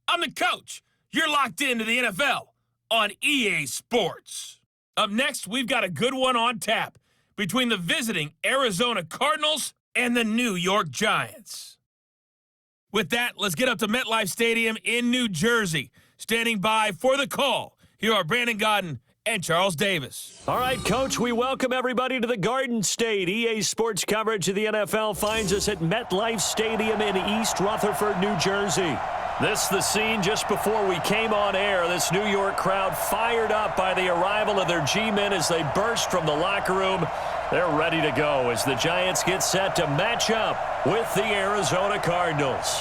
I'm the coach. You're locked into the NFL on EA Sports. Up next, we've got a good one on tap between the visiting Arizona Cardinals and the New York Giants. With that, let's get up to MetLife Stadium in New Jersey. Standing by for the call, here are Brandon Godden and Charles Davis. All right, Coach, we welcome everybody to the Garden State. EA Sports coverage of the NFL finds us at MetLife Stadium in East Rutherford, New Jersey. This the scene just before we came on air. This New York crowd fired up by the arrival of their G-men as they burst from the locker room. They're ready to go as the Giants get set to match up with the Arizona Cardinals.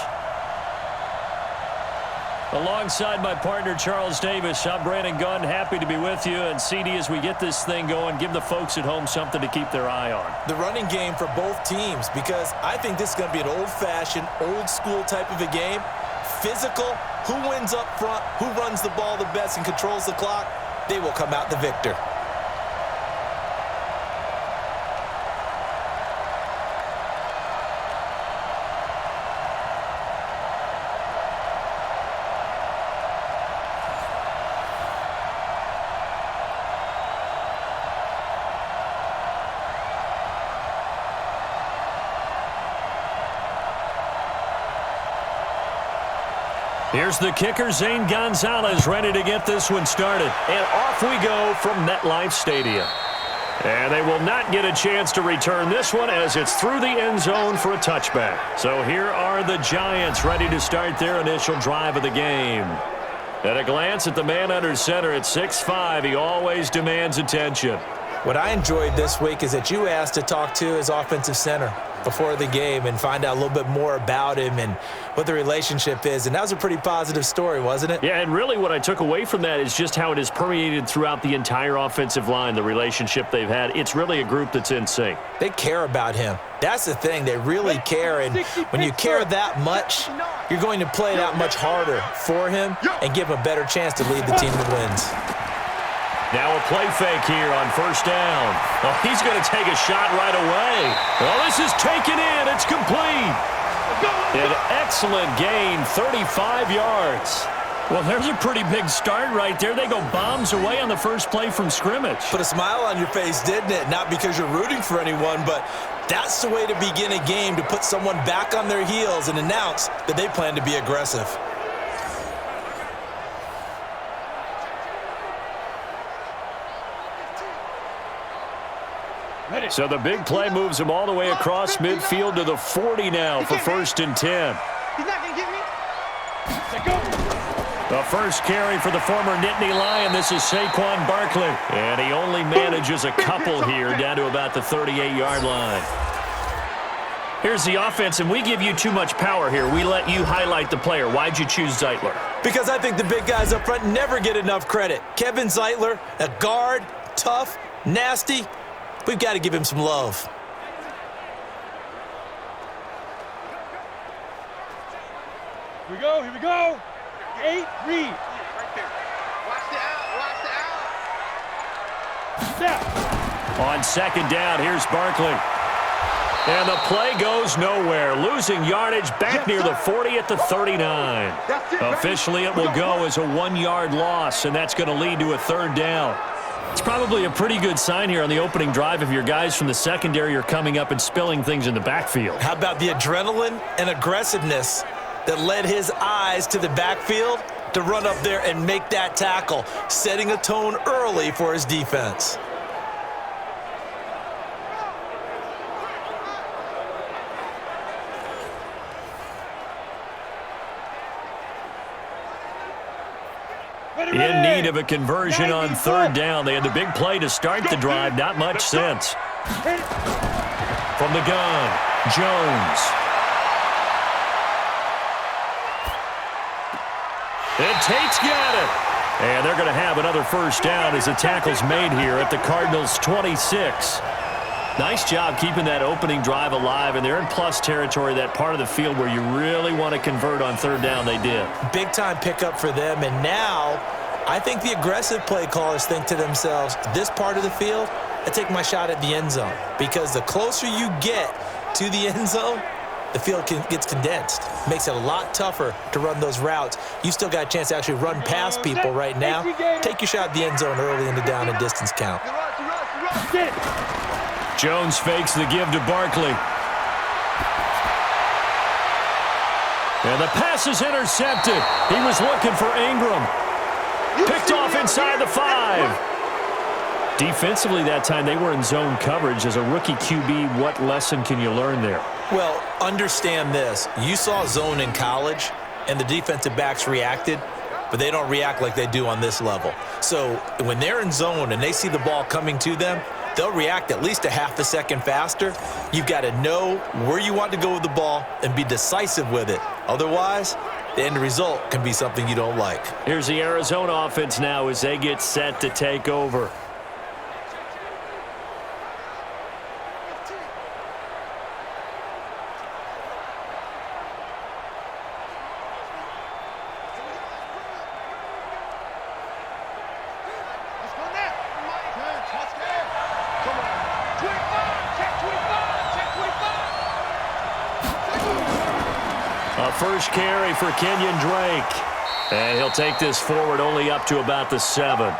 Alongside my partner, Charles Davis, I'm Brandon Gunn. Happy to be with you. And CD, as we get this thing going, give the folks at home something to keep their eye on. The running game for both teams, because I think this is going to be an old-fashioned, old-school type of a game. Physical, who wins up front, who runs the ball the best and controls the clock, they will come out the victor. Here's the kicker, Zane Gonzalez, ready to get this one started. And off we go from MetLife Stadium. And they will not get a chance to return this one as it's through the end zone for a touchback. So here are the Giants ready to start their initial drive of the game. At a glance at the man under center at 6'5", he always demands attention. What I enjoyed this week is that you asked to talk to his offensive center before the game and find out a little bit more about him and what the relationship is. And that was a pretty positive story, wasn't it? Yeah, and really what I took away from that is just how it has permeated throughout the entire offensive line, the relationship they've had. It's really a group that's in sync. They care about him. That's the thing. They really care. And when you care that much, you're going to play that much harder for him and give him a better chance to lead the team to wins. Now a play fake here on first down. Oh, he's going to take a shot right away. Well, this is taken in. It's complete. An excellent gain, 35 yards. Well, there's a pretty big start right there. They go bombs away on the first play from scrimmage. Put a smile on your face, didn't it? Not because you're rooting for anyone, but that's the way to begin a game, to put someone back on their heels and announce that they plan to be aggressive. So the big play moves him all the way across midfield to the 40 now for 1st and 10. He's not going to get me. The first carry for the former Nittany Lion. This is Saquon Barkley. And he only manages a couple here down to about the 38-yard line. Here's the offense, and we give you too much power here. We let you highlight the player. Why'd you choose Zeitler? Because I think the big guys up front never get enough credit. Kevin Zeitler, a guard, tough, nasty. We've got to give him some love. Here we go, here we go. 8, read. Right there. Watch the out, Step. On second down, here's Barkley. And the play goes nowhere. Losing yardage back near the 40 at the 39. Officially, it will go as a 1-yard loss, and that's going to lead to a 3rd down. It's probably a pretty good sign here on the opening drive if your guys from the secondary are coming up and spilling things in the backfield. How about the adrenaline and aggressiveness that led his eyes to the backfield to run up there and make that tackle, setting a tone early for his defense. In need of a conversion on 3rd down. They had the big play to start the drive. Not much sense. From the gun, Jones. And Tate's got it. And they're going to have another 1st down as the tackle's made here at the Cardinals' 26. Nice job keeping that opening drive alive, and they're in plus territory, that part of the field where you really want to convert on 3rd down. They did. Big-time pickup for them, and now I think the aggressive play callers think to themselves, this part of the field, I take my shot at the end zone, because the closer you get to the end zone, the field gets condensed. Makes it a lot tougher to run those routes. You still got a chance to actually run past people right now. Take your shot at the end zone early in the down and distance count. Jones fakes the give to Barkley. And the pass is intercepted. He was looking for Ingram. Picked off inside the 5. Defensively that time, they were in zone coverage. As a rookie QB, what lesson can you learn there? Well, understand this. You saw zone in college, and the defensive backs reacted, but they don't react like they do on this level. So when they're in zone and they see the ball coming to them, they'll react at least a half a second faster. You've got to know where you want to go with the ball and be decisive with it. Otherwise, the end result can be something you don't like. Here's the Arizona offense now as they get set to take over. First carry for Kenyon Drake. And he'll take this forward only up to about the 7.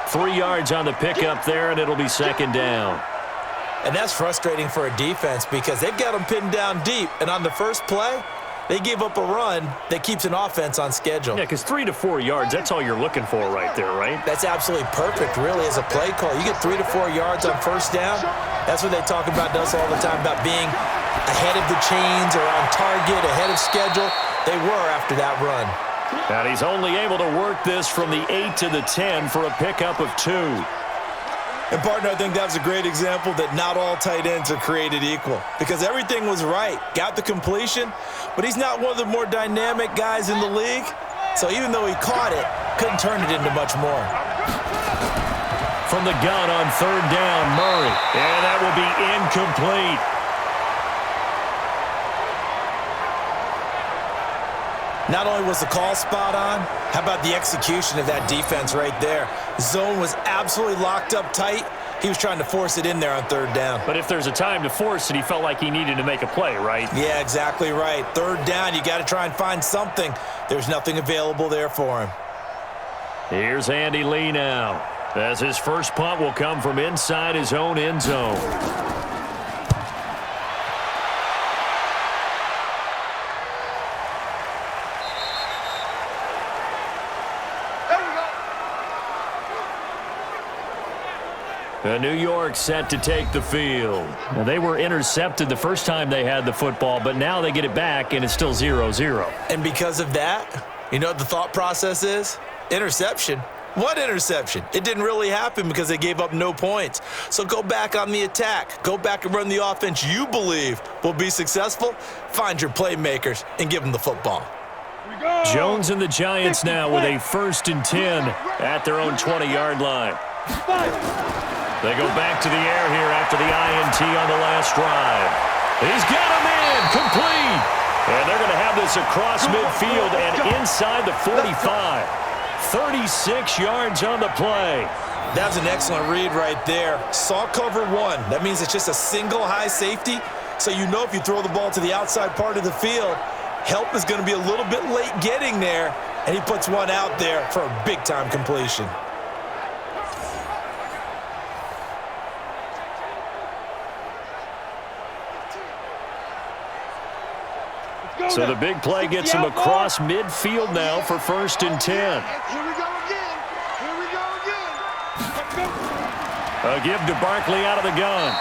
3 yards on the pickup there, and it'll be second down. And that's frustrating for a defense because they've got them pinned down deep. And on the first play, they gave up a run that keeps an offense on schedule. Yeah, because 3 to 4 yards, that's all you're looking for right there, right? That's absolutely perfect, really, as a play call. You get 3 to 4 yards on first down. That's what they talk about us all the time, about being ahead of the chains or on target, ahead of schedule. They were after that run. And he's only able to work this from the 8 to the 10 for a pickup of 2. And, partner, I think that was a great example that not all tight ends are created equal because everything was right. Got the completion, but he's not one of the more dynamic guys in the league. So even though he caught it, couldn't turn it into much more. From the gun on third down, Murray. And that will be incomplete. Not only was the call spot on, how about the execution of that defense right there? Zone was absolutely locked up tight. He was trying to force it in there on third down. But if there's a time to force it, he felt like he needed to make a play, right? Yeah, exactly right. Third down, you got to try and find something. There's nothing available there for him. Here's Andy Lee now, as his first punt will come from inside his own end zone. New York set to take the field. Now, they were intercepted the first time they had the football, but now they get it back, and it's still 0-0. And because of that, you know what the thought process is? Interception. What interception? It didn't really happen because they gave up no points. So go back on the attack. Go back and run the offense you believe will be successful. Find your playmakers and give them the football. Jones and the Giants now with a 1st and 10 at their own 20-yard line. They go back to the air here after the INT on the last drive. He's got him in, complete. And they're going to have this across midfield and inside the 45. 36 yards on the play. That was an excellent read right there. Saw cover 1. That means it's just a single high safety. So you know if you throw the ball to the outside part of the field, help is going to be a little bit late getting there. And he puts one out there for a big-time completion. So the big play gets him across midfield now for 1st and 10. Here we go again. Here we go again. A give to Barkley out of the gun.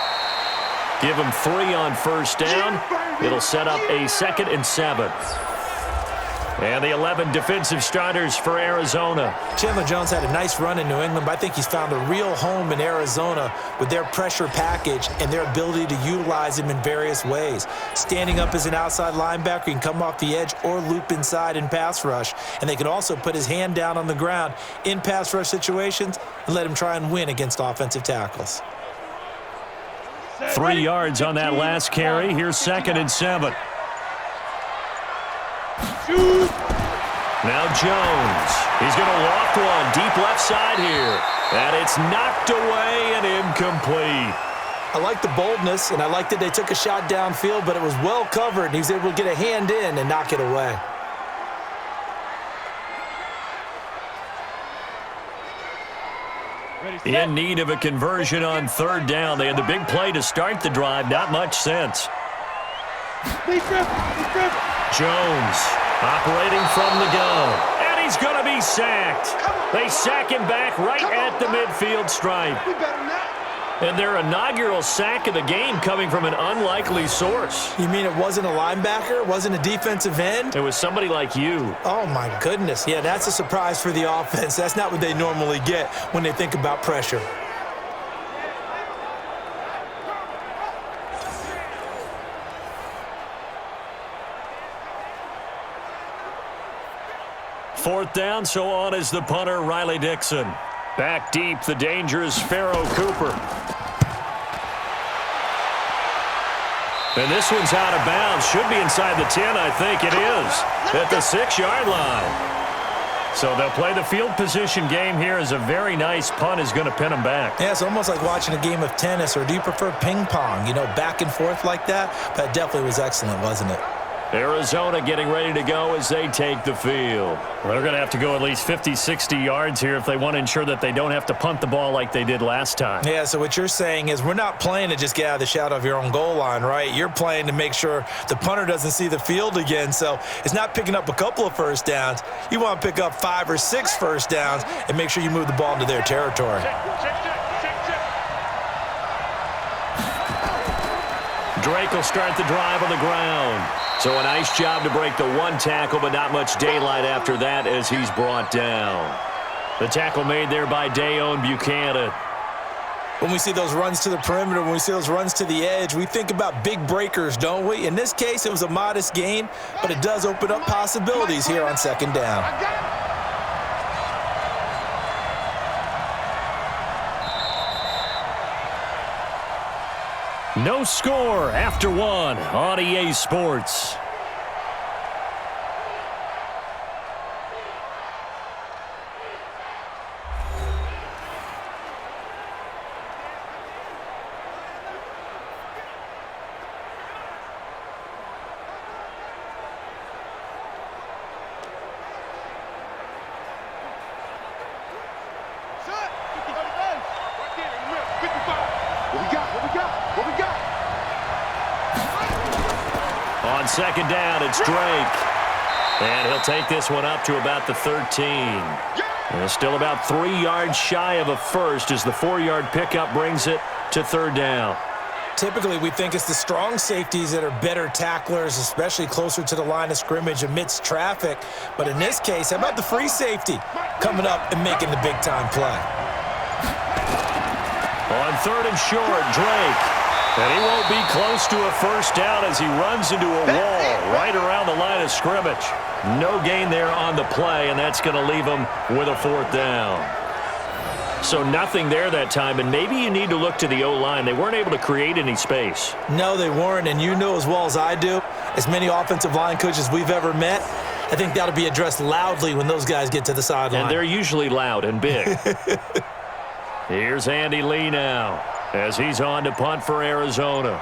Give him 3 on first down. It'll set up a 2nd and 7. And the 11 defensive starters for Arizona. Chandler Jones had a nice run in New England, but I think he's found a real home in Arizona with their pressure package and their ability to utilize him in various ways. Standing up as an outside linebacker, he can come off the edge or loop inside in pass rush. And they can also put his hand down on the ground in pass rush situations and let him try and win against offensive tackles. 3 yards on that last carry. Here's 2nd and 7. Now Jones. He's going to loft one deep left side here. And it's knocked away and incomplete. I like the boldness, and I like that they took a shot downfield, but it was well covered, and he was able to get a hand in and knock it away. In need of a conversion on third down. They had the big play to start the drive. Not much sense. Jones operating from the gun. And he's going to be sacked. They sack him back right at the midfield stripe. And their inaugural sack of the game coming from an unlikely source. You mean it wasn't a linebacker? It wasn't a defensive end? It was somebody like you. Oh, my goodness. Yeah, that's a surprise for the offense. That's not what they normally get when they think about pressure. Fourth down, so on is the punter, Riley Dixon. Back deep, the dangerous Pharaoh Cooper. And this one's out of bounds. Should be inside the 10, I think it is. At the 6-yard line. So they'll play the field position game here as a very nice punt is going to pin them back. Yeah, it's almost like watching a game of tennis, or do you prefer ping pong? You know, back and forth like that? That definitely was excellent, wasn't it? Arizona getting ready to go as they take the field. They're going to have to go at least 50, 60 yards here if they want to ensure that they don't have to punt the ball like they did last time. Yeah, so what you're saying is we're not playing to just get out of the shadow of your own goal line, right? You're playing to make sure the punter doesn't see the field again. So it's not picking up a couple of first downs. You want to pick up 5 or 6 first downs and make sure you move the ball into their territory. Drake will start the drive on the ground. So a nice job to break the one tackle, but not much daylight after that as he's brought down. The tackle made there by Dayon Buchanan. When we see those runs to the perimeter, when we see those runs to the edge, we think about big breakers, don't we? In this case, it was a modest gain, but it does open up possibilities here on second down. No score after one on EA Sports. On second down, it's Drake. And he'll take this one up to about the 13. And still about 3 yards shy of a first as the 4-yard pickup brings it to third down. Typically, we think it's the strong safeties that are better tacklers, especially closer to the line of scrimmage amidst traffic. But in this case, how about the free safety coming up and making the big-time play? On third and short, Drake. And he won't be close to a first down as he runs into a wall right around the line of scrimmage. No gain there on the play, and that's going to leave him with a fourth down. So nothing there that time, and maybe you need to look to the O-line. They weren't able to create any space. No, they weren't, and you know as well as I do, as many offensive line coaches we've ever met, I think that'll be addressed loudly when those guys get to the sideline. And they're usually loud and big. Here's Andy Lee now as he's on to punt for Arizona.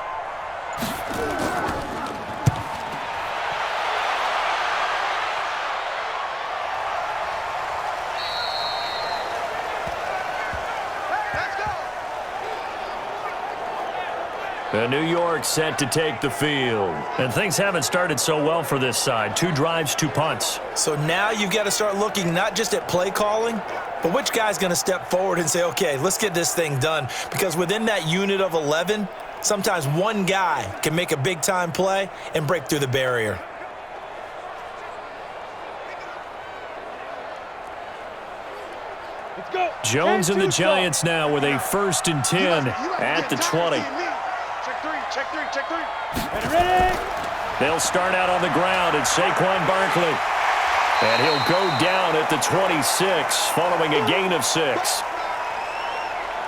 And New York set to take the field. And things haven't started so well for this side. 2 drives, 2 punts. So now you've got to start looking not just at play calling, but which guy's going to step forward and say, okay, let's get this thing done. Because within that unit of 11, sometimes one guy can make a big-time play and break through the barrier. Let's go. Jones and the Giants now with a 1st and 10 at the 20. Check three. Ready? They'll start out on the ground. It's Saquon Barkley. And he'll go down at the 26 following a gain of 6.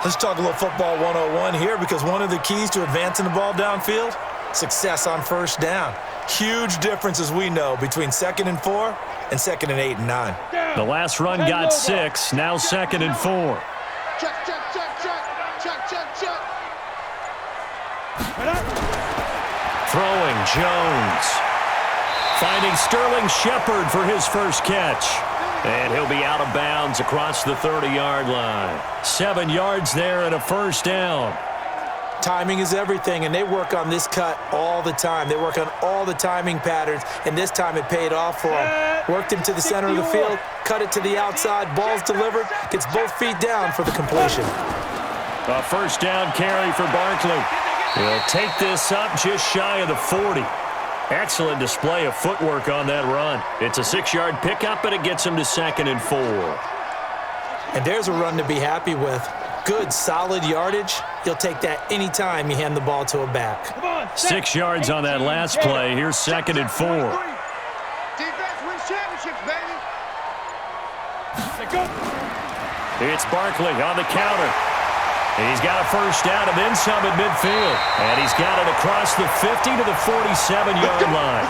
Let's talk a little football 101 here, because one of the keys to advancing the ball downfield, success on first down. Huge difference, as we know, between 2nd and 4 and 2nd and 8 and 9. The last run got 6, now 2nd and 4. Check. Throwing, Jones. Finding Sterling Shepard for his first catch. And he'll be out of bounds across the 30-yard line. 7 yards there and a first down. Timing is everything, and they work on this cut all the time. They work on all the timing patterns, and this time it paid off for them. Worked him to the center of the field, cut it to the outside, ball's delivered, gets both feet down for the completion. A first down carry for Barkley. He'll take this up just shy of the 40. Excellent display of footwork on that run. It's a 6-yard pickup, and it gets him to 2nd and 4. And there's a run to be happy with. Good, solid yardage. You'll take that anytime you hand the ball to a back. 6 yards on that last play. Here's 2nd and 4. Defense wins championships, baby. It's Barkley on the counter. He's got a first down and then some at midfield. And he's got it across the 50 to the 47-yard line.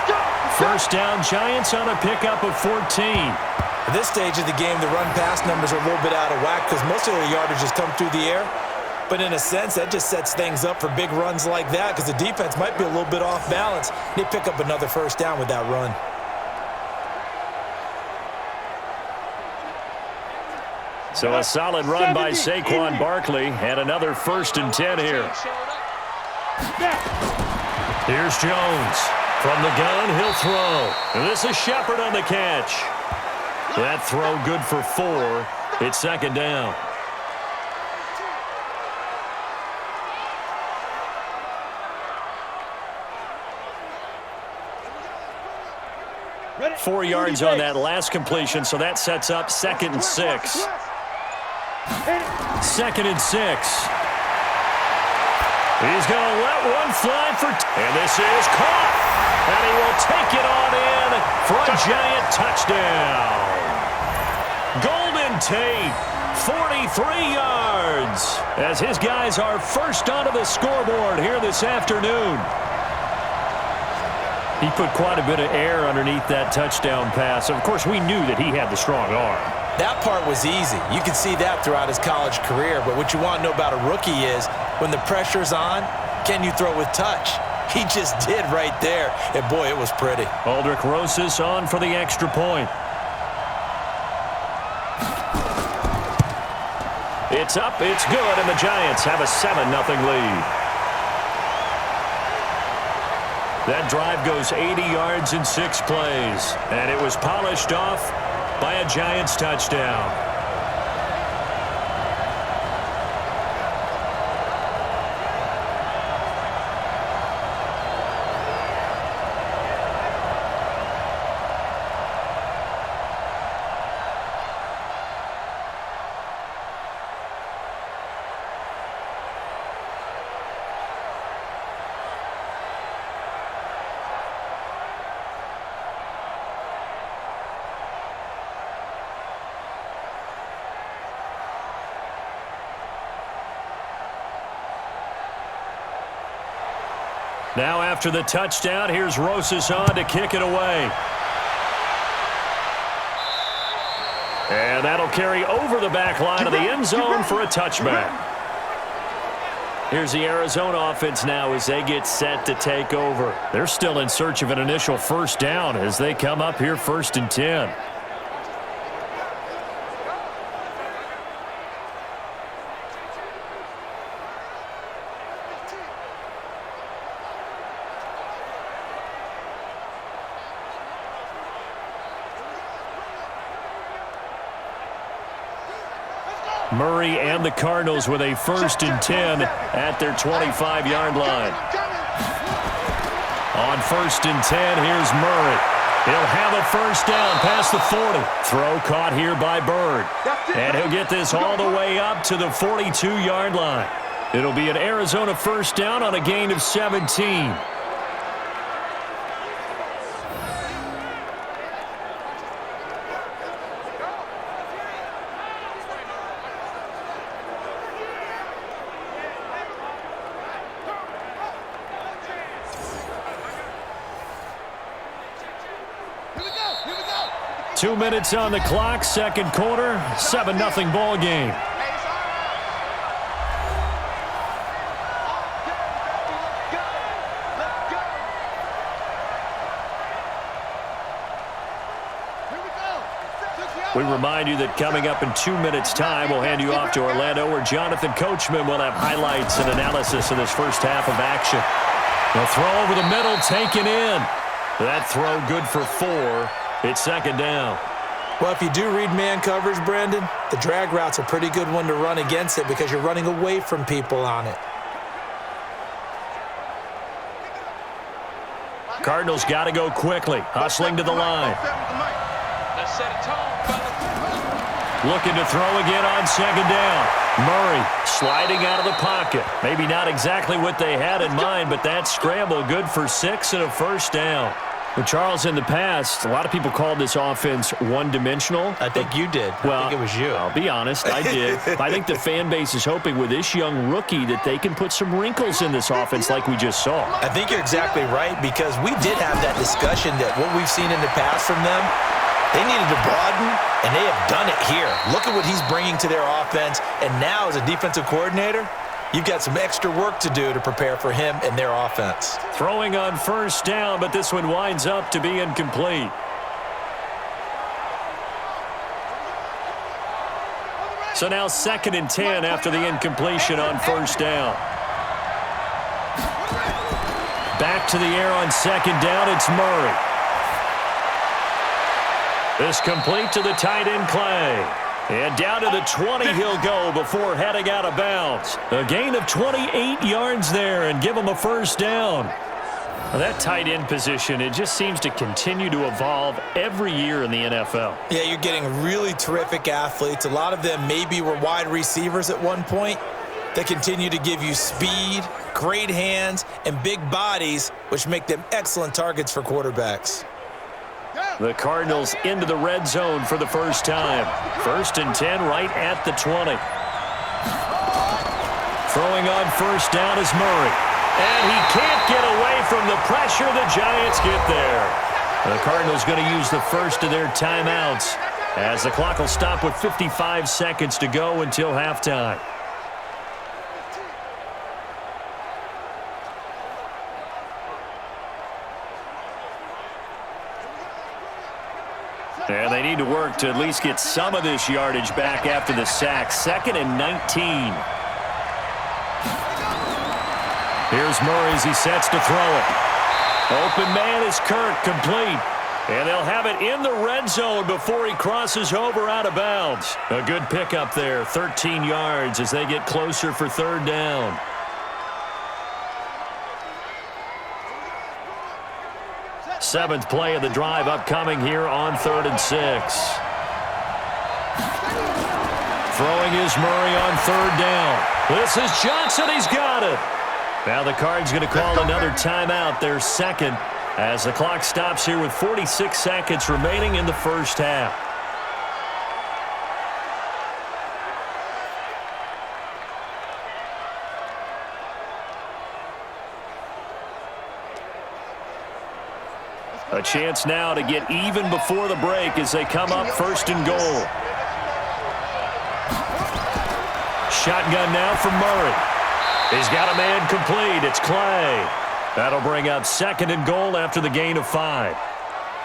First down, Giants on a pickup of 14. At this stage of the game, the run-pass numbers are a little bit out of whack because most of the yardage has come through the air. But in a sense, that just sets things up for big runs like that because the defense might be a little bit off balance. They pick up another first down with that run. So a solid run by Saquon Barkley and another 1st and 10 here. Here's Jones. From the gun, he'll throw. And this is Shepard on the catch. That throw good for 4. It's 2nd down. Ready? 4 yards on that last completion, so that sets up 2nd and 6. 2nd and 6. He's going to let one fly for and this is caught. And he will take it on in for a Giant touchdown. Golden Tate, 43 yards, as his guys are first onto the scoreboard here this afternoon. He put quite a bit of air underneath that touchdown pass. Of course, we knew that he had the strong arm. That part was easy. You can see that throughout his college career. But what you want to know about a rookie is when the pressure's on, can you throw with touch? He just did right there. And, boy, it was pretty. Aldrich Rosas on for the extra point. It's up, it's good, and the Giants have a 7-0 lead. That drive goes 80 yards in 6 plays, and it was polished off by a Giants touchdown. Now after the touchdown, here's Rosas on to kick it away. And that'll carry over the back line of the end zone for a touchback. Here's the Arizona offense now as they get set to take over. They're still in search of an initial first down as they come up here 1st and 10. Murray and the Cardinals with a 1st and 10 at their 25-yard line. On 1st and 10, here's Murray. He'll have a first down past the 40. Throw caught here by Bird. And he'll get this all the way up to the 42-yard line. It'll be an Arizona first down on a gain of 17. Here we go. 2 minutes on the clock, second quarter, 7-0 ball game. We remind you that coming up in 2 minutes' time, we'll hand you off to Orlando, where Jonathan Coachman will have highlights and analysis of this first half of action. The throw over the middle, taken in. That throw good for 4. It's second down. Well, if you do read man coverage, Brandon, the drag route's a pretty good one to run against it because you're running away from people on it. Cardinals got to go quickly, hustling to the line. Looking to throw again on second down. Murray sliding out of the pocket. Maybe not exactly what they had in mind, but that scramble good for 6 and a first down. Well, Charles, in the past, a lot of people called this offense one-dimensional. I think you did. Well, I think it was you. I'll be honest, I did. I think the fan base is hoping with this young rookie that they can put some wrinkles in this offense like we just saw. I think you're exactly right because we did have that discussion that what we've seen in the past from them, they needed to broaden, and they have done it here. Look at what he's bringing to their offense, and now as a defensive coordinator, you've got some extra work to do to prepare for him and their offense. Throwing on first down, but this one winds up to be incomplete. So now 2nd and 10 after the incompletion on first down. Back to the air on second down, it's Murray. This complete to the tight end, Clay. And down to the 20 he'll go before heading out of bounds. A gain of 28 yards there and give him a first down. Well, that tight end position, it just seems to continue to evolve every year in the NFL. Yeah, you're getting really terrific athletes. A lot of them maybe were wide receivers at one point. They continue to give you speed, great hands, and big bodies, which make them excellent targets for quarterbacks. The Cardinals into the red zone for the first time. 1st and 10 right at the 20. Throwing on first down is Murray. And he can't get away from the pressure. The Giants get there. The Cardinals going to use the first of their timeouts as the clock will stop with 55 seconds to go until halftime. And they need to work to at least get some of this yardage back after the sack. 2nd and 19. Here's Murray as he sets to throw it. Open man is Kirk, complete. And they'll have it in the red zone before he crosses over out of bounds. A good pickup there, 13 yards as they get closer for 3rd down. Seventh play of the drive upcoming here on 3rd and 6. Throwing is Murray on 3rd down. This is Johnson. He's got it. Now the Cards going to call another timeout, their 2nd, as the clock stops here with 46 seconds remaining in the first half. A chance now to get even before the break as they come up 1st and goal. Shotgun now from Murray. He's got a man complete. It's Clay. That'll bring up 2nd and goal after the gain of 5.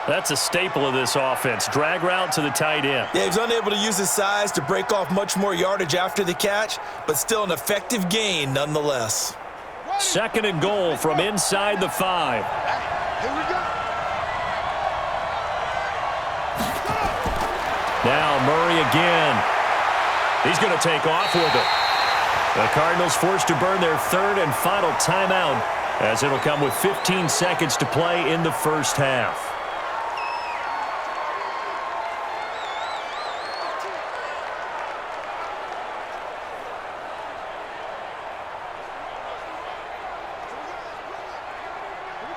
That's a staple of this offense. Drag route to the tight end. Yeah, he's unable to use his size to break off much more yardage after the catch, but still an effective gain nonetheless. 2nd and goal from inside the 5. Here we go. Now Murray again. He's going to take off with it. The Cardinals forced to burn their 3rd and final timeout as it'll come with 15 seconds to play in the first half.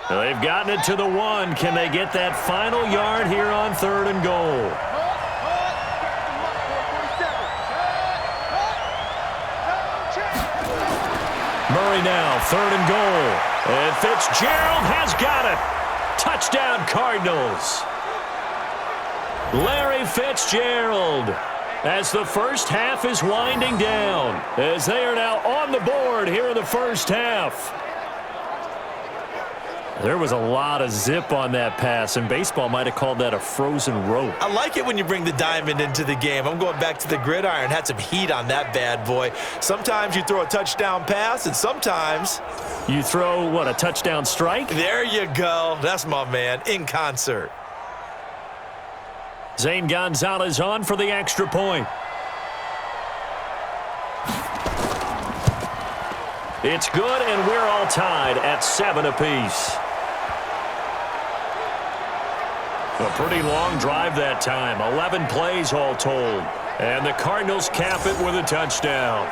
They've gotten it to the 1. Can they get that final yard here on 3rd and goal? Murray now, 3rd and goal. And Fitzgerald has got it. Touchdown, Cardinals. Larry Fitzgerald, as the first half is winding down, as they are now on the board here in the first half. There was a lot of zip on that pass, and baseball might have called that a frozen rope. I like it when you bring the diamond into the game. I'm going back to the gridiron. Had some heat on that bad boy. Sometimes you throw a touchdown pass, and sometimes you throw, what, a touchdown strike? There you go. That's my man, in concert. Zane Gonzalez on for the extra point. It's good, and we're all tied at 7 apiece. A pretty long drive that time. 11 plays all told. And the Cardinals cap it with a touchdown.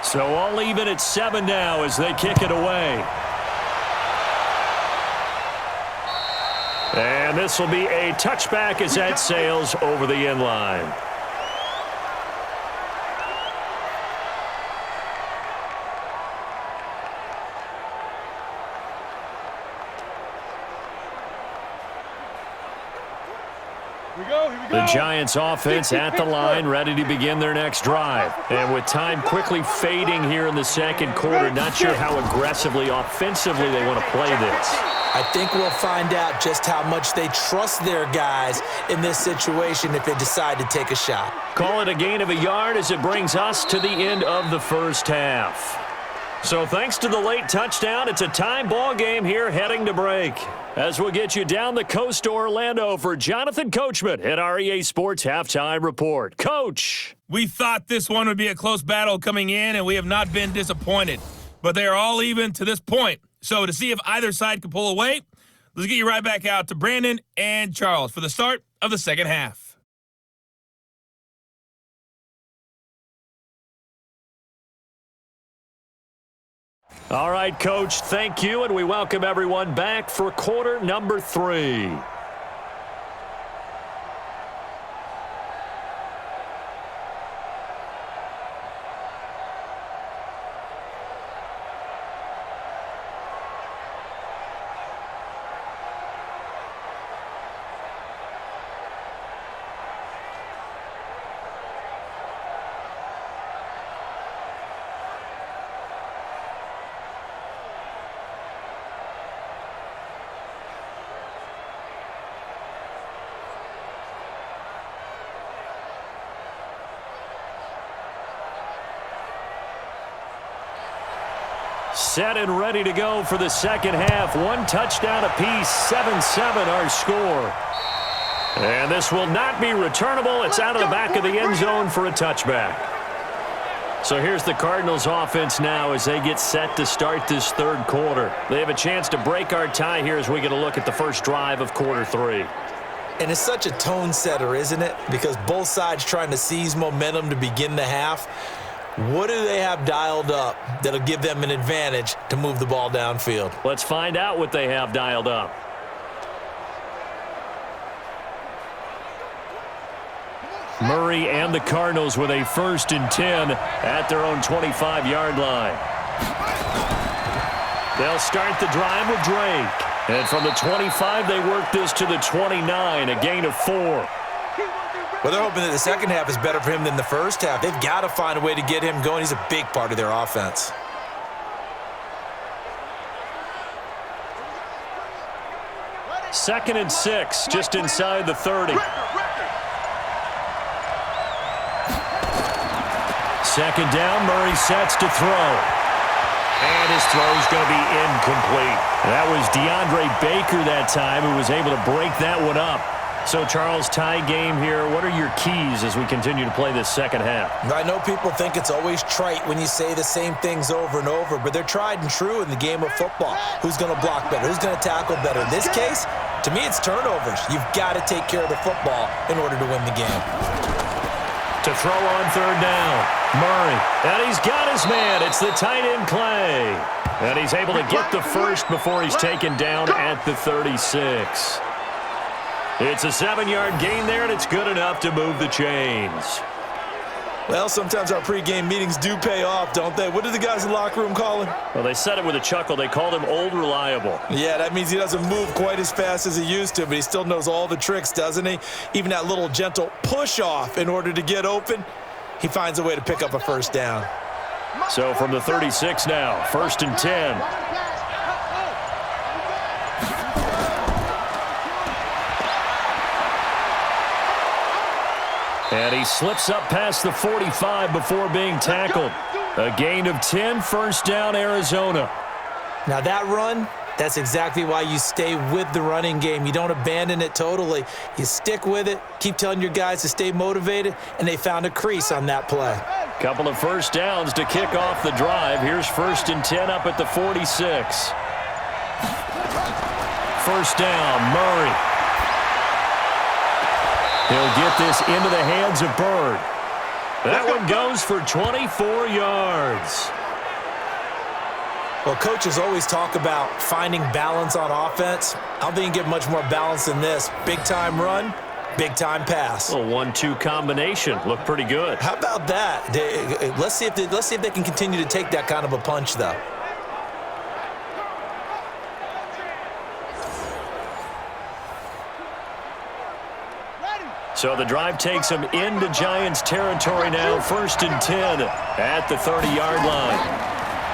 So all even at 7 now as they kick it away. And this will be a touchback as that sails over the end line. The Giants offense at the line, ready to begin their next drive. And with time quickly fading here in the second quarter, not sure how aggressively, offensively they want to play this. I think we'll find out just how much they trust their guys in this situation if they decide to take a shot. Call it a gain of a yard as it brings us to the end of the first half. So thanks to the late touchdown, it's a time ball game here heading to break. As we'll get you down the coast to Orlando for Jonathan Coachman at our EA Sports Halftime Report. Coach! We thought this one would be a close battle coming in, and we have not been disappointed. But they are all even to this point. So to see if either side can pull away, let's get you right back out to Brandon and Charles for the start of the second half. All right, Coach, thank you, and we welcome everyone back for quarter number 3. Set and ready to go for the second half. One touchdown apiece, 7-7 our score. And this will not be returnable. It's out of the back of the end zone for a touchback. So here's the Cardinals offense now as they get set to start this third quarter. They have a chance to break our tie here as we get a look at the first drive of quarter 3. And it's such a tone setter, isn't it? Because both sides trying to seize momentum to begin the half. What do they have dialed up that'll give them an advantage to move the ball downfield? Let's find out what they have dialed up. Murray and the Cardinals with a 1st and 10 at their own 25-yard line. They'll start the drive with Drake. And from the 25, they work this to the 29, a gain of 4. Well, they're hoping that the second half is better for him than the first half. They've got to find a way to get him going. He's a big part of their offense. Second and 6, just inside the 30. Second down, Murray sets to throw. And his throw's going to be incomplete. That was DeAndre Baker that time who was able to break that one up. So, Charles, tie game here. What are your keys as we continue to play this second half? I know people think it's always trite when you say the same things over and over, but they're tried and true in the game of football. Who's going to block better? Who's going to tackle better? In this case, to me, it's turnovers. You've got to take care of the football in order to win the game. To throw on third down. Murray. And he's got his man. It's the tight end Clay. And he's able to get the first before he's taken down at the 36. It's a 7-yard gain there, and it's good enough to move the chains. Well, sometimes our pregame meetings do pay off, don't they? What did the guys in the locker room call him? Well, they said it with a chuckle. They called him Old Reliable. Yeah, that means he doesn't move quite as fast as he used to, but he still knows all the tricks, doesn't he? Even that little gentle push-off in order to get open, he finds a way to pick up a first down. So from the 36 now, 1st and 10. And he slips up past the 45 before being tackled. A gain of 10, first down, Arizona. Now that run, that's exactly why you stay with the running game. You don't abandon it totally. You stick with it, keep telling your guys to stay motivated, and they found a crease on that play. Couple of first downs to kick off the drive. Here's 1st and 10 up at the 46. First down, Murray. He'll get this into the hands of Bird. That one goes for 24 yards. Well, coaches always talk about finding balance on offense. I don't think you get much more balance than this. Big-time run, big-time pass. A 1-2 combination. Looked pretty good. How about that? Let's see if they can continue to take that kind of a punch, though. So the drive takes him into Giants territory now. 1st and 10 at the 30-yard line.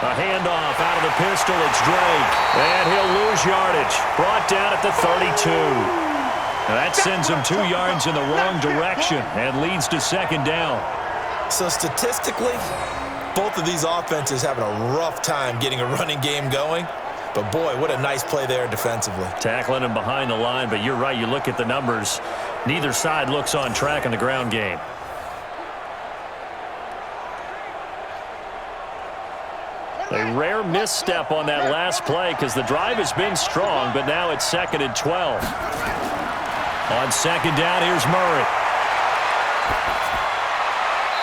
A handoff out of the pistol. It's Drake. And he'll lose yardage. Brought down at the 32. Now that sends him 2 yards in the wrong direction and leads to 2nd down. So statistically, both of these offenses having a rough time getting a running game going. But, boy, what a nice play there defensively. Tackling him behind the line, but you're right. You look at the numbers. Neither side looks on track in the ground game. A rare misstep on that last play because the drive has been strong, but now it's 2nd and 12. On 2nd down, here's Murray.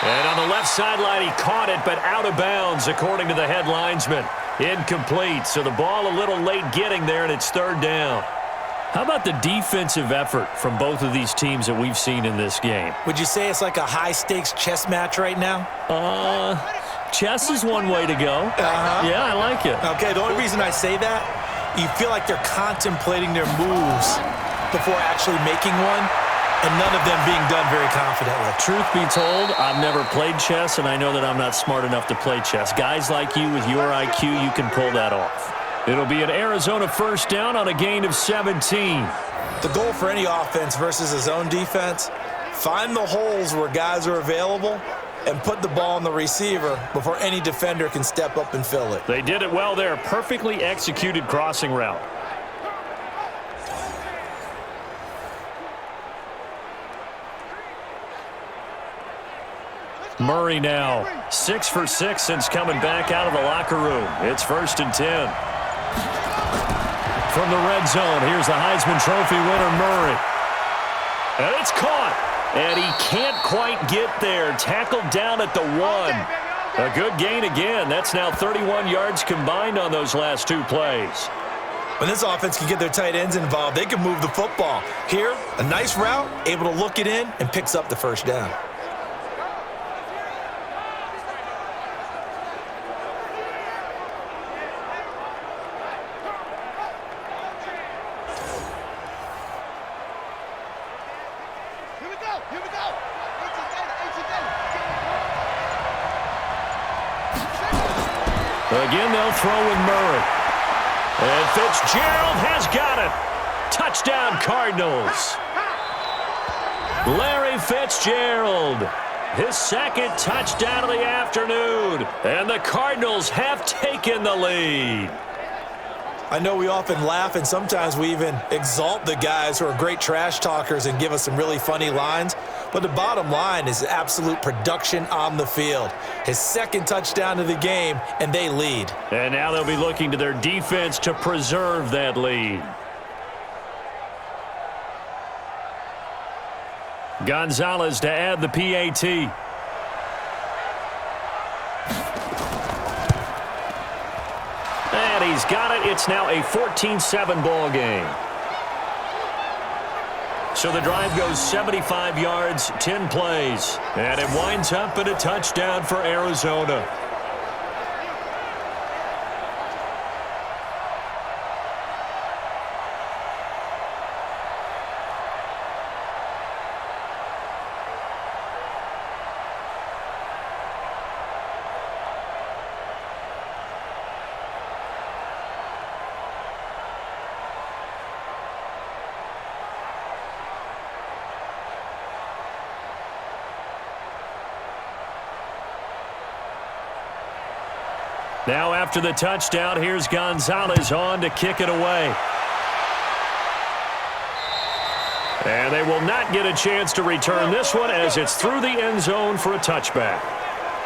And on the left sideline, he caught it, but out of bounds, according to the head linesman. Incomplete, so the ball a little late getting there, and it's 3rd down. How about the defensive effort from both of these teams that we've seen in this game? Would you say it's like a high-stakes chess match right now? Chess is one way to go. Yeah, I like it. Okay, the only reason I say that, you feel like they're contemplating their moves before actually making one, and none of them being done very confidently. Truth be told, I've never played chess, and I know that I'm not smart enough to play chess. Guys like you with your IQ, you can pull that off. It'll be an Arizona first down on a gain of 17. The goal for any offense versus a zone defense, find the holes where guys are available and put the ball on the receiver before any defender can step up and fill it. They did it well there. Perfectly executed crossing route. Murray now 6 for 6 since coming back out of the locker room. It's 1st and 10. From the red zone, here's the Heisman Trophy winner, Murray. And it's caught. And he can't quite get there. Tackled down at the 1. A good gain again. That's now 31 yards combined on those last 2 plays. When this offense can get their tight ends involved, they can move the football. Here, a nice route, able to look it in, and picks up the first down. Again, they'll throw with Murray. And Fitzgerald has got it. Touchdown, Cardinals. Larry Fitzgerald, his 2nd touchdown of the afternoon. And the Cardinals have taken the lead. I know we often laugh, and sometimes we even exalt the guys who are great trash talkers and give us some really funny lines. But the bottom line is absolute production on the field. His 2nd touchdown of the game, and they lead. And now they'll be looking to their defense to preserve that lead. Gonzalez to add the PAT. And he's got it. It's now a 14-7 ball game. So the drive goes 75 yards, 10 plays. And it winds up in a touchdown for Arizona. Now after the touchdown, here's Gonzalez on to kick it away. And they will not get a chance to return this one as it's through the end zone for a touchback.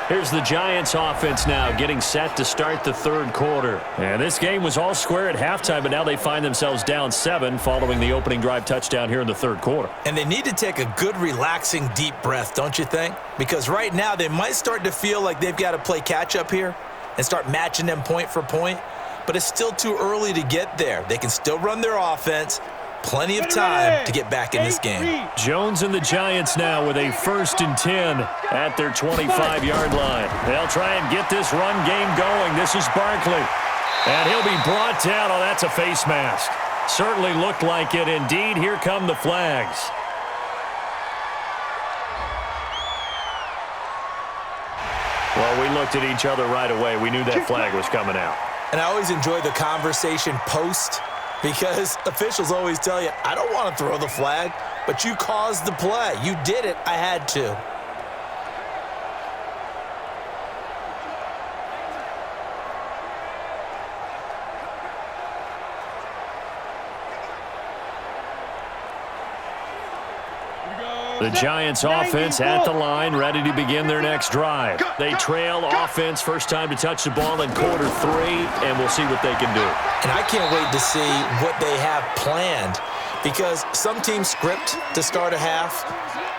Here's the Giants offense now getting set to start the third quarter. And this game was all square at halftime, but now they find themselves down 7 following the opening drive touchdown here in the third quarter. And they need to take a good, relaxing, deep breath, don't you think? Because right now they might start to feel like they've got to play catch-up here and start matching them point for point, but it's still too early to get there. They can still run their offense. Plenty of time to get back in this game. Jones and the Giants now with a 1st and 10 at their 25-yard line. They'll try and get this run game going. This is Barkley. And he'll be brought down. Oh, that's a face mask. Certainly looked like it. Indeed, here come the flags. Well, we looked at each other right away. We knew that flag was coming out. And I always enjoy the conversation post because officials always tell you, I don't want to throw the flag, but you caused the play. You did it. I had to. The Giants offense at the line, ready to begin their next drive. They trail offense, first time to touch the ball in quarter 3, and we'll see what they can do. And I can't wait to see what they have planned because some teams script to start a half.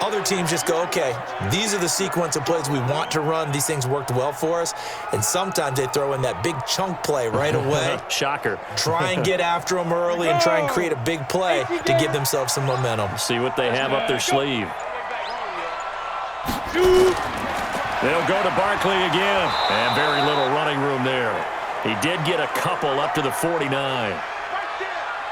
Other teams just go, okay, these are the sequence of plays we want to run. These things worked well for us. And sometimes they throw in that big chunk play right away. Shocker. Try and get after them early and try and create a big play to give themselves some momentum. See what they have up their sleeve. They'll go to Barkley again. And very little running room there. He did get a couple up to the 49.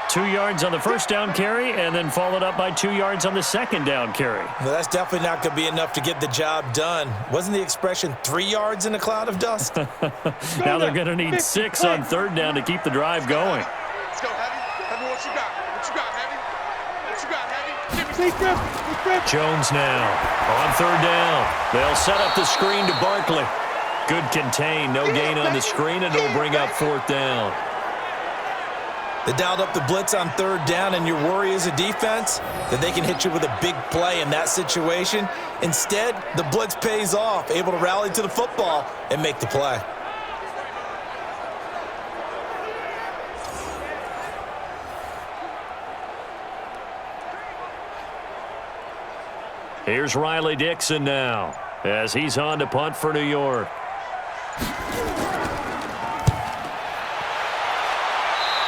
2 yards on the first down carry, and then followed up by 2 yards on the second down carry. Well, that's definitely not going to be enough to get the job done. Wasn't the expression 3 yards in a cloud of dust? Now they're going to need 6 on third down to keep the drive going. Let's go, Heavy. Heavy, what you got? What you got, Heavy? What you got, Heavy? Jones now on third down. They'll set up the screen to Barkley. Good contain, no gain on the screen, and it'll bring up fourth down. They dialed up the blitz on third down, and your worry as a defense that they can hit you with a big play in that situation. Instead, the blitz pays off, able to rally to the football and make the play. Here's Riley Dixon now as he's on to punt for New York.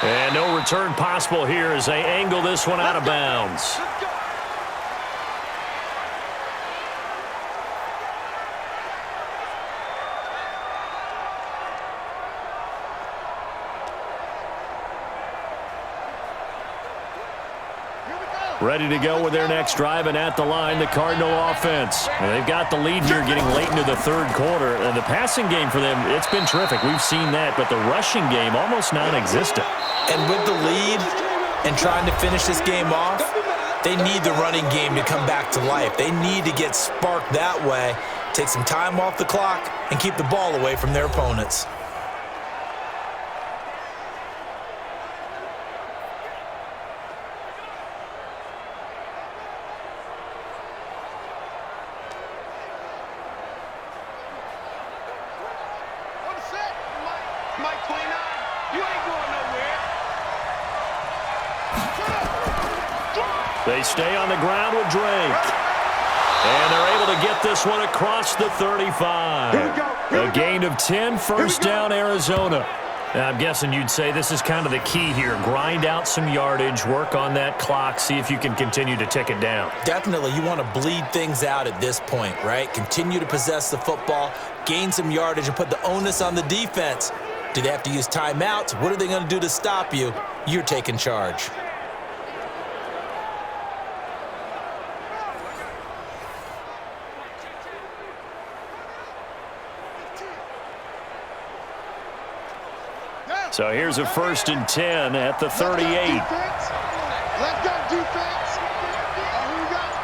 And no return possible here as they angle this one out of bounds. Ready to go with their next drive, and at the line, the Cardinal offense. And they've got the lead here getting late into the third quarter. And the passing game for them, it's been terrific. We've seen that, but the rushing game almost non-existent. And with the lead and trying to finish this game off, they need the running game to come back to life. They need to get sparked that way, take some time off the clock, and keep the ball away from their opponents. They stay on the ground with Drake. And they're able to get this one across the 35. A gain of 10, first down, Arizona. Now, I'm guessing you'd say this is kind of the key here. Grind out some yardage, work on that clock, see if you can continue to tick it down. Definitely, you want to bleed things out at this point, right? Continue to possess the football, gain some yardage, and put the onus on the defense. Do they have to use timeouts? What are they going to do to stop you? You're taking charge. So here's a 1st and 10 at the 38. Let's go, defense. Who we got?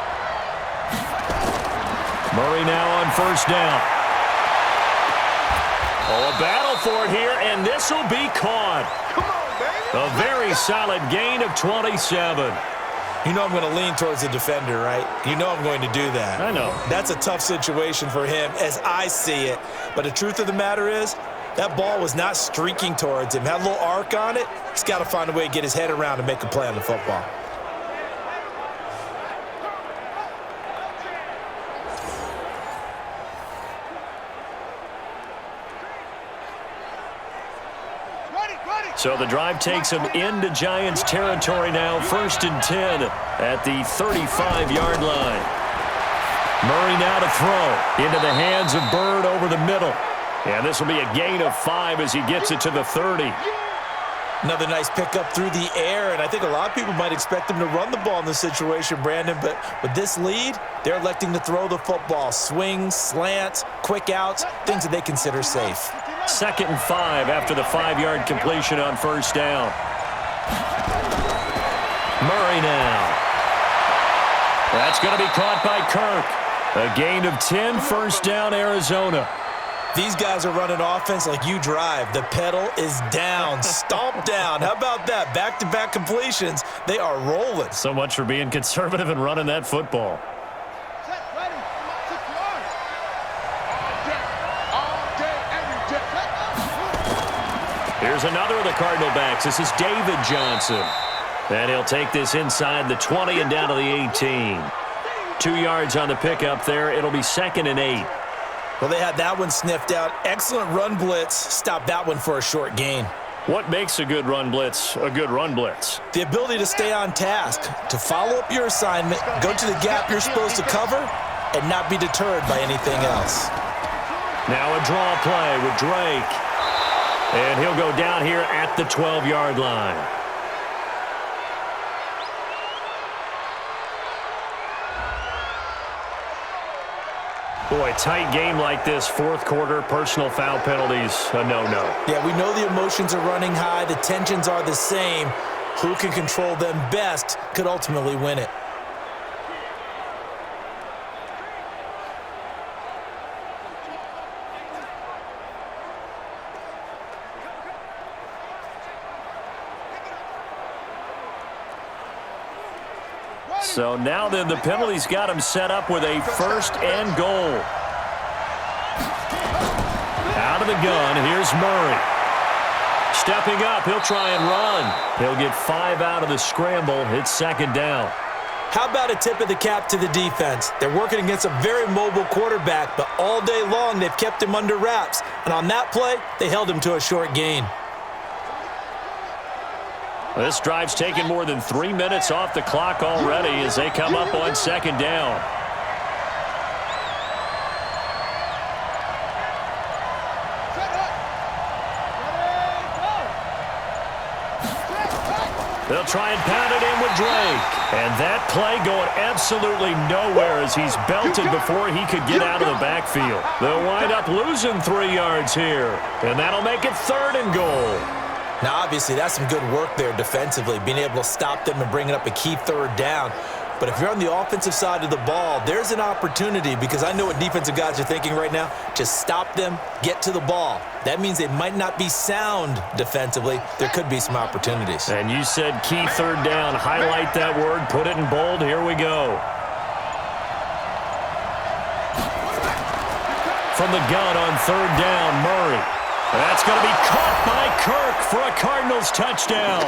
Murray now on 1st down. Oh, a battle for it here, and this will be caught. Come on, baby. A very solid gain of 27. You know I'm going to lean towards the defender, right? You know I'm going to do that. I know. That's a tough situation for him as I see it. But the truth of the matter is, that ball was not streaking towards him. Had a little arc on it. He's got to find a way to get his head around and make a play on the football. So the drive takes him into Giants territory now. 1st and 10 at the 35-yard line. Murray now to throw into the hands of Bird over the middle. And this will be a gain of 5 as he gets it to the 30. Another nice pickup through the air, and I think a lot of people might expect him to run the ball in this situation, Brandon, but with this lead, they're electing to throw the football. Swings, slants, quick outs, things that they consider safe. 2nd and 5 after the 5-yard completion on 1st down. Murray now. That's going to be caught by Kirk. A gain of 10, 1st down, Arizona. These guys are running offense like you drive. The pedal is down, stomp down. How about that? Back-to-back completions. They are rolling. So much for being conservative and running that football. Here's another of the Cardinal backs. This is David Johnson. And he'll take this inside the 20 and down to the 18. 2 yards on the pickup there. It'll be 2nd and 8. Well, they had that one sniffed out. Excellent run blitz. Stop that one for a short gain. What makes a good run blitz a good run blitz? The ability to stay on task, to follow up your assignment, go to the gap you're supposed to cover, and not be deterred by anything else. Now a draw play with Drake. And he'll go down here at the 12-yard line. Boy, tight game like this, 4th quarter, personal foul penalties, a no-no. Yeah, we know the emotions are running high. The tensions are the same. Who can control them best could ultimately win it. So now then the penalties got him set up with a 1st and goal. Out of the gun, here's Murray. Stepping up, he'll try and run. He'll get 5 out of the scramble. It's 2nd down. How about a tip of the cap to the defense? They're working against a very mobile quarterback, but all day long they've kept him under wraps. And on that play, they held him to a short gain. This drive's taken more than 3 minutes off the clock already as they come up on 2nd down. They'll try and pound it in with Drake. And that play going absolutely nowhere as he's belted before he could get out of the backfield. They'll wind up losing 3 yards here. And that'll make it 3rd and goal. Now, obviously, that's some good work there defensively, being able to stop them and bringing up a key 3rd down. But if you're on the offensive side of the ball, there's an opportunity because I know what defensive guys are thinking right now. Just stop them, get to the ball. That means they might not be sound defensively. There could be some opportunities. And you said key 3rd down. Highlight that word, put it in bold. Here we go. From the gun on 3rd down, Murray. That's going to be caught by Kirk for a Cardinals touchdown.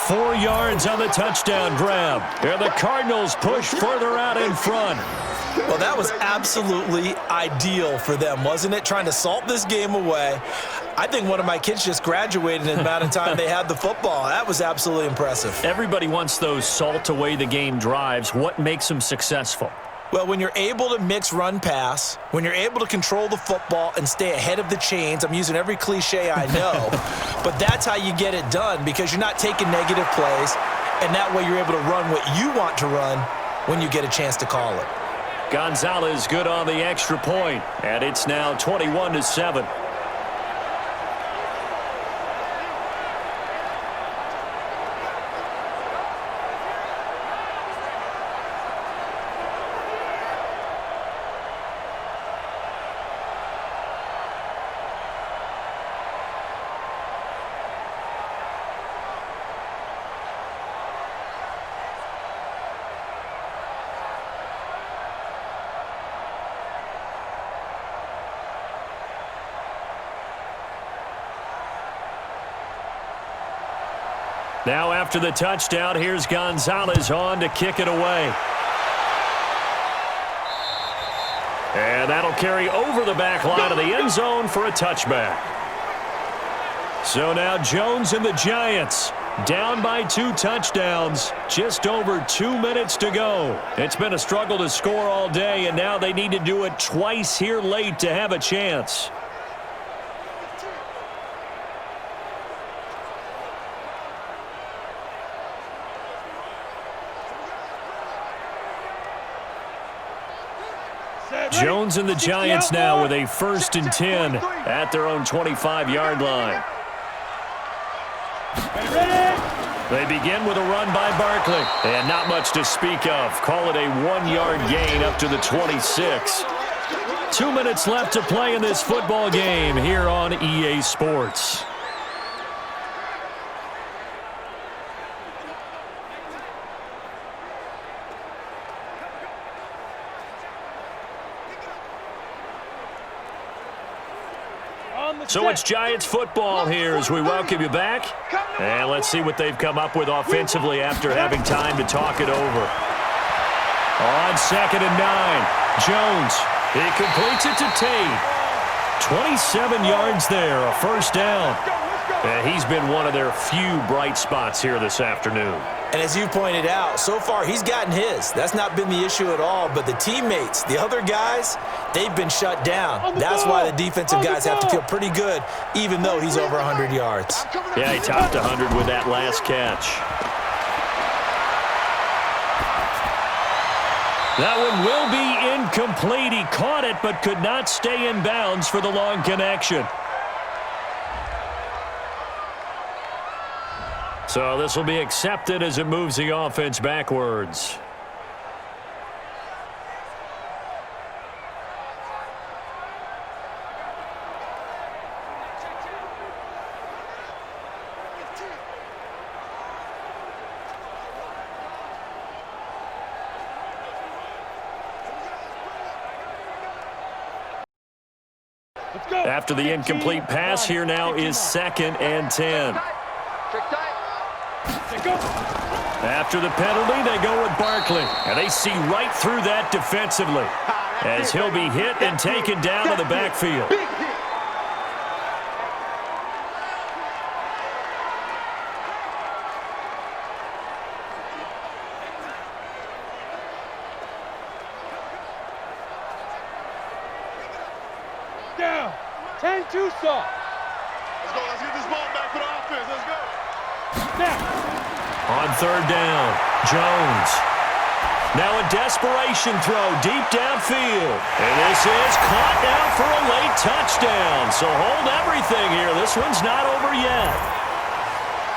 4 yards on the touchdown grab. And the Cardinals push further out in front. Well, that was absolutely ideal for them, wasn't it? Trying to salt this game away. I think one of my kids just graduated in the amount of time they had the football. That was absolutely impressive. Everybody wants those salt-away-the-game drives. What makes them successful? Well, when you're able to mix run-pass, when you're able to control the football and stay ahead of the chains, I'm using every cliche I know, but that's how you get it done because you're not taking negative plays, and that way you're able to run what you want to run when you get a chance to call it. Gonzalez good on the extra point, and it's now 21-7. Now after the touchdown, here's Gonzalez on to kick it away. And that'll carry over the back line of the end zone for a touchback. So now Jones and the Giants down by 2 touchdowns. Just over 2 minutes to go. It's been a struggle to score all day, and now they need to do it twice here late to have a chance. Jones and the Giants now with a 1st and 10 at their own 25-yard line. They begin with a run by Barkley. And not much to speak of. Call it a 1-yard gain up to the 26. 2 minutes left to play in this football game here on EA Sports. So it's Giants football here as we welcome you back. And let's see what they've come up with offensively after having time to talk it over. On 2nd and 9, Jones. He completes it to Tate. 27 yards there, a 1st down. And he's been one of their few bright spots here this afternoon. And as you pointed out, so far he's gotten his. That's not been the issue at all. But the teammates, the other guys, they've been shut down. That's why the defensive guys have to feel pretty good, even though he's over 100 yards. Yeah, he topped 100 with that last catch. That one will be incomplete. He caught it but could not stay in bounds for the long connection. So this will be accepted as it moves the offense backwards. After the incomplete pass, here now is 2nd and 10. After the penalty, they go with Barkley. And they see right through that defensively as he'll be hit and taken down to the backfield. Down. 10-2 soft. Let's go. Let's get this ball back for the offense. Let's go. Now. On 3rd down, Jones. Now a desperation throw deep downfield. And this is caught now for a late touchdown. So hold everything here. This one's not over yet.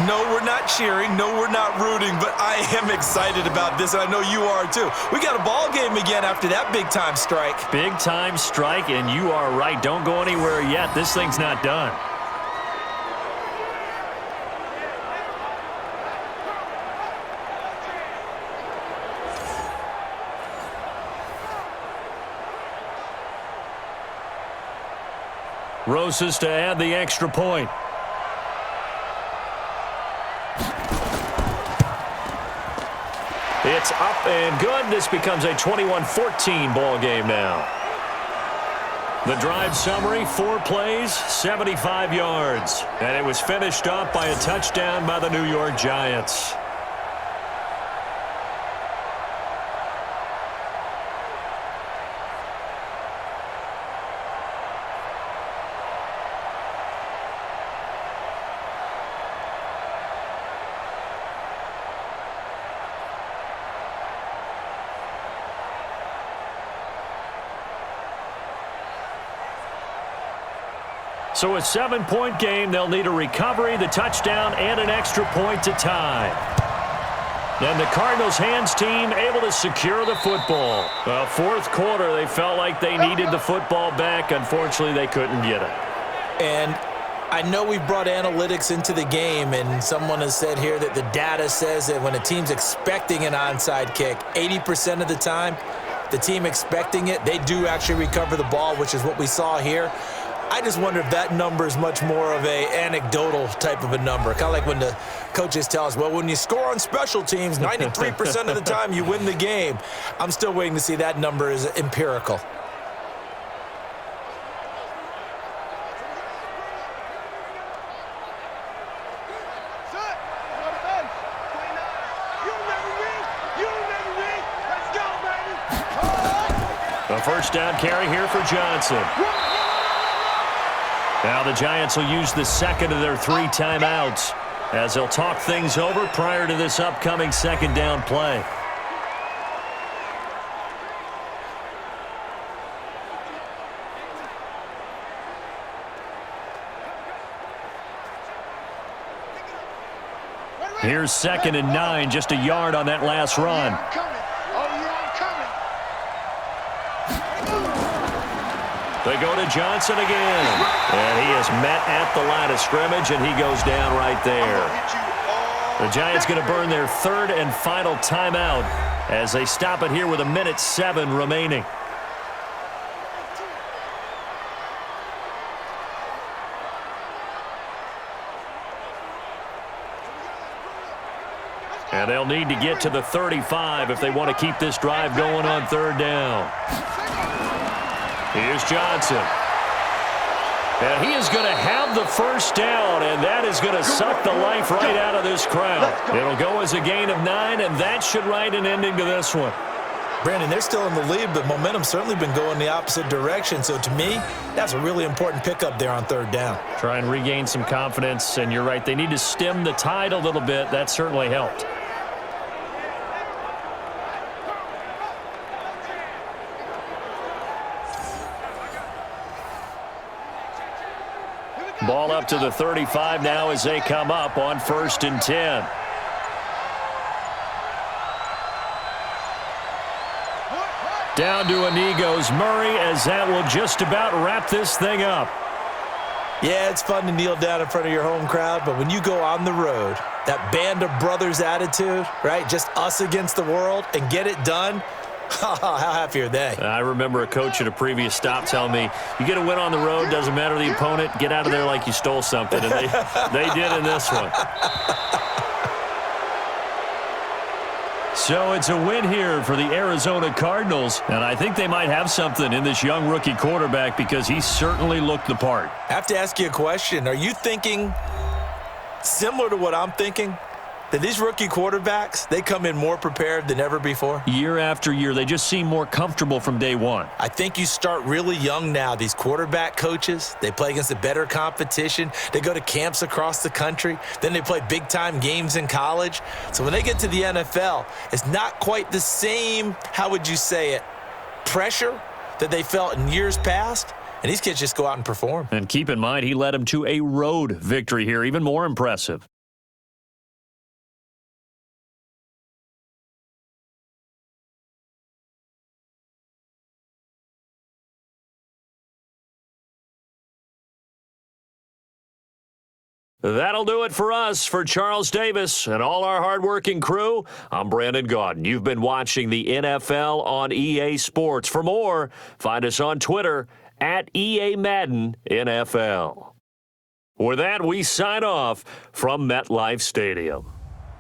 No, we're not cheering. No, we're not rooting. But I am excited about this, and I know you are too. We got a ball game again after that big-time strike. Big-time strike, and you are right. Don't go anywhere yet. This thing's not done. Rosas to add the extra point. It's up and good. This becomes a 21-14 ball game now. The drive summary, 4 plays, 75 yards. And it was finished off by a touchdown by the New York Giants. So a 7-point game. They'll need a recovery, the touchdown, and an extra point to tie. And the Cardinals' hands team able to secure the football. Fourth quarter, they felt like they needed the football back. Unfortunately, they couldn't get it. And I know we've brought analytics into the game, and someone has said here that the data says that when a team's expecting an onside kick, 80% of the time, the team expecting it, they do actually recover the ball, which is what we saw here. I just wonder if that number is much more of a anecdotal type of a number. Kind of like when the coaches tell us, well, when you score on special teams, 93% of the time you win the game. I'm still waiting to see that number is empirical. A first down carry here for Johnson. Now the Giants will use the second of their 3 timeouts as they'll talk things over prior to this upcoming second down play. Here's 2nd and 9, just a yard on that last run. They go to Johnson again. And he is met at the line of scrimmage, and he goes down right there. The Giants going to burn their 3rd and final timeout as they stop it here with 1:07 remaining. And they'll need to get to the 35 if they want to keep this drive going on 3rd down. Here's Johnson. And he is going to have the first down, and that is going to suck the life right out of this crowd. It'll go as a gain of 9, and that should write an ending to this one. Brandon, they're still in the lead, but momentum's certainly been going the opposite direction. So to me, that's a really important pickup there on 3rd down. Try and regain some confidence, and you're right. They need to stem the tide a little bit. That certainly helped. Ball up to the 35 now as they come up on 1st and 10. Down to a knee goes Murray as that will just about wrap this thing up. Yeah, it's fun to kneel down in front of your home crowd, but when you go on the road, that band of brothers attitude, right, just us against the world, and get it done, how happy are they? I remember a coach at a previous stop telling me, you get a win on the road, doesn't matter the opponent, get out of there like you stole something. And they did in this one. So it's a win here for the Arizona Cardinals. And I think they might have something in this young rookie quarterback because he certainly looked the part. I have to ask you a question. Are you thinking similar to what I'm thinking? That these rookie quarterbacks, they come in more prepared than ever before? Year after year, they just seem more comfortable from day one. I think you start really young now. These quarterback coaches, they play against a better competition. They go to camps across the country. Then they play big-time games in college. So when they get to the NFL, it's not quite the same, how would you say it, pressure that they felt in years past. And these kids just go out and perform. And keep in mind, he led them to a road victory here, even more impressive. That'll do it for us. For Charles Davis and all our hardworking crew, I'm Brandon Gaudin. You've been watching the NFL on EA Sports. For more, find us on Twitter at EA Madden NFL. With that, we sign off from MetLife Stadium.